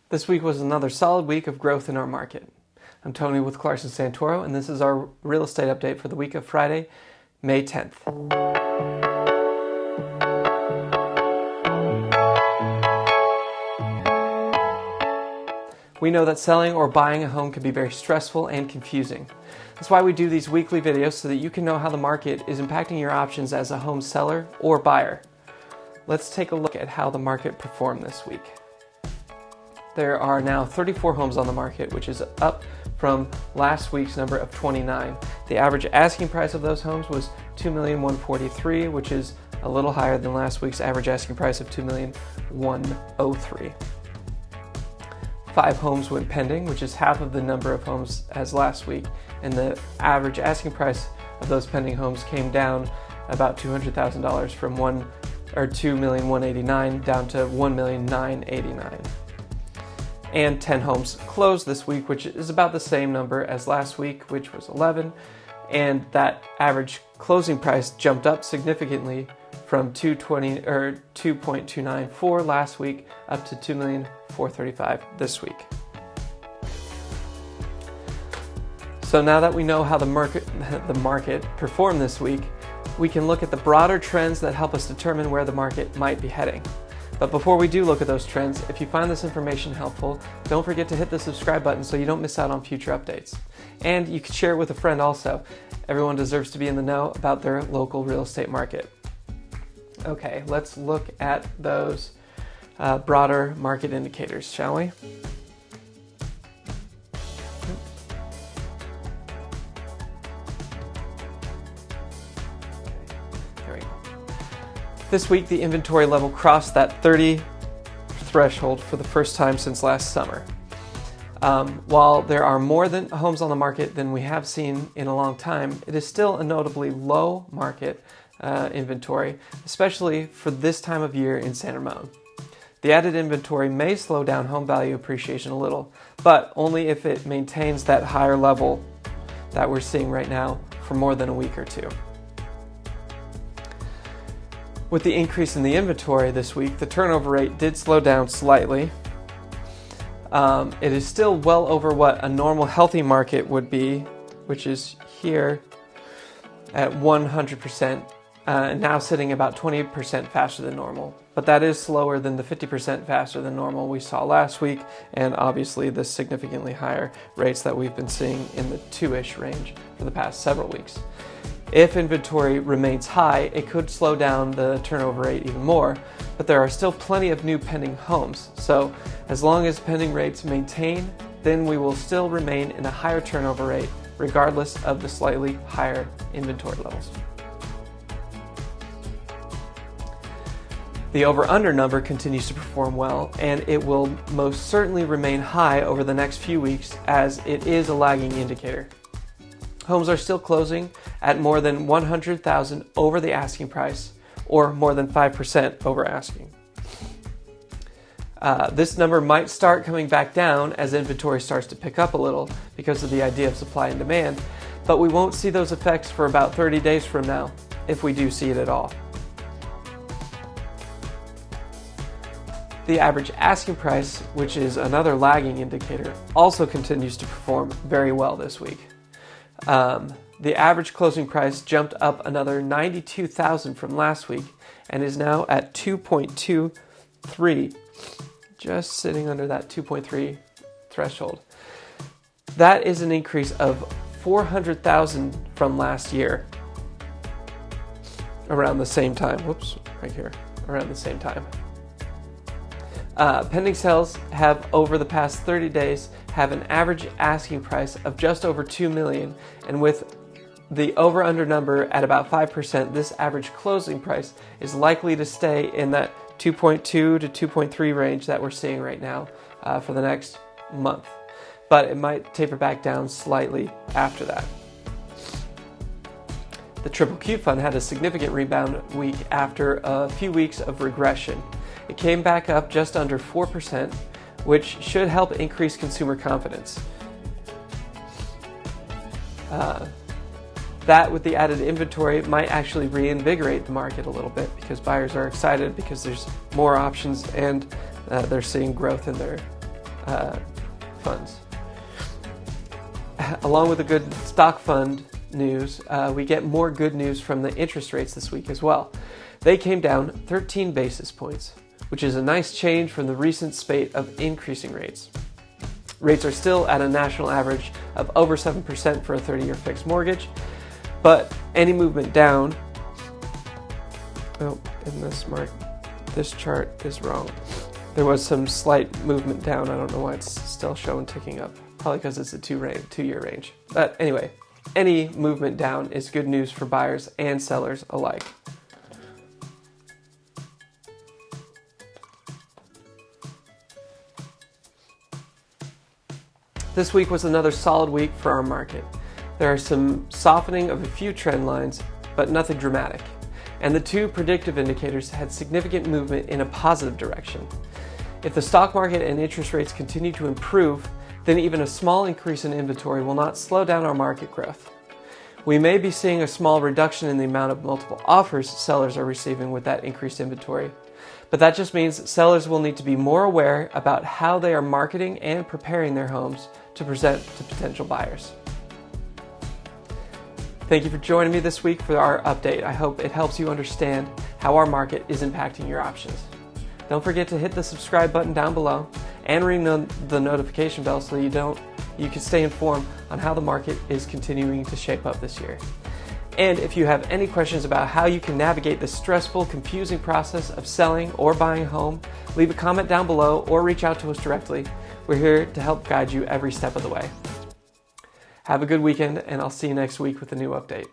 This week was another solid week of growth in our market. I'm Tony with Clarkson Santoro, and this is our real estate update for the week of Friday, May 10th. We know that selling or buying a home can be very stressful and confusing. That's why we do these weekly videos so that you can know how the market is impacting your options as a home seller or buyer. Let's take a look at how the market performed this week. There are now 34 homes on the market, which is up from last week's number of 29. The average asking price of those homes was $2,143,000, which is a little higher than last week's average asking price of $2,103,000. 5 homes went pending, which is half of the number of homes as last week, and the average asking price of those pending homes came down about $200,000 from $2,189,000 down to $1,989,000. And 10 homes closed this week, which is about the same number as last week, which was 11, and that average closing price jumped up significantly from $2.294 last week up to $2,435,000 this week. So now that we know how the market performed this week, we can look at the broader trends that help us determine where the market might be heading. But before we do look at those trends, if you find this information helpful, don't forget to hit the subscribe button so you don't miss out on future updates. And you can share it with a friend also. Everyone deserves to be in the know about their local real estate market. Okay, let's look at those broader market indicators, shall we? This week, the inventory level crossed that 30 threshold for the first time since last summer. While there are more homes on the market than we have seen in a long time, it is still a notably low market inventory, especially for this time of year in San Ramon. The added inventory may slow down home value appreciation a little, but only if it maintains that higher level that we're seeing right now for more than a week or two. With the increase in the inventory this week, the turnover rate did slow down slightly. It is still well over what a normal healthy market would be, which is here at 100%, now sitting about 20% faster than normal. But that is slower than the 50% faster than normal we saw last week, and obviously the significantly higher rates that we've been seeing in the 2-ish range for the past several weeks. If inventory remains high, it could slow down the turnover rate even more, but there are still plenty of new pending homes. So as long as pending rates maintain, then we will still remain in a higher turnover rate regardless of the slightly higher inventory levels. The over-under number continues to perform well, and it will most certainly remain high over the next few weeks as it is a lagging indicator. Homes are still closing at more than $100,000 over the asking price, or more than 5% over asking. This number might start coming back down as inventory starts to pick up a little because of the idea of supply and demand, but we won't see those effects for about 30 days from now, if we do see it at all. The average asking price, which is another lagging indicator, also continues to perform very well this week. The average closing price jumped up another $92,000 from last week and is now at 2.23, just sitting under that 2.3 threshold. That is an increase of $400,000 from last year around the same time. Around the same time. Pending sales have, over the past 30 days, have an average asking price of just over $2 million, and with the over-under number at about 5%, this average closing price is likely to stay in that 2.2 to 2.3 range that we're seeing right now for the next month. But it might taper back down slightly after that. The Triple Q Fund had a significant rebound week after a few weeks of regression. It came back up just under 4%, which should help increase consumer confidence. That, with the added inventory, might actually reinvigorate the market a little bit because buyers are excited because there's more options and they're seeing growth in their funds. Along with the good stock fund news, we get more good news from the interest rates this week as well. They came down 13 basis points, which is a nice change from the recent spate of increasing rates. Rates are still at a national average of over 7% for a 30-year fixed mortgage, but any movement down, this chart is wrong. There was some slight movement down. I don't know why it's still showing ticking up. Probably because it's a two-year range. But anyway, any movement down is good news for buyers and sellers alike. This week was another solid week for our market. There are some softening of a few trend lines, but nothing dramatic. And the two predictive indicators had significant movement in a positive direction. If the stock market and interest rates continue to improve, then even a small increase in inventory will not slow down our market growth. We may be seeing a small reduction in the amount of multiple offers sellers are receiving with that increased inventory, but that just means that sellers will need to be more aware about how they are marketing and preparing their homes to present to potential buyers. Thank you for joining me this week for our update. I hope it helps you understand how our market is impacting your options. Don't forget to hit the subscribe button down below and ring the notification bell so you can stay informed on how the market is continuing to shape up this year. And if you have any questions about how you can navigate the stressful, confusing process of selling or buying a home, leave a comment down below or reach out to us directly. We're here to help guide you every step of the way. Have a good weekend, and I'll see you next week with a new update.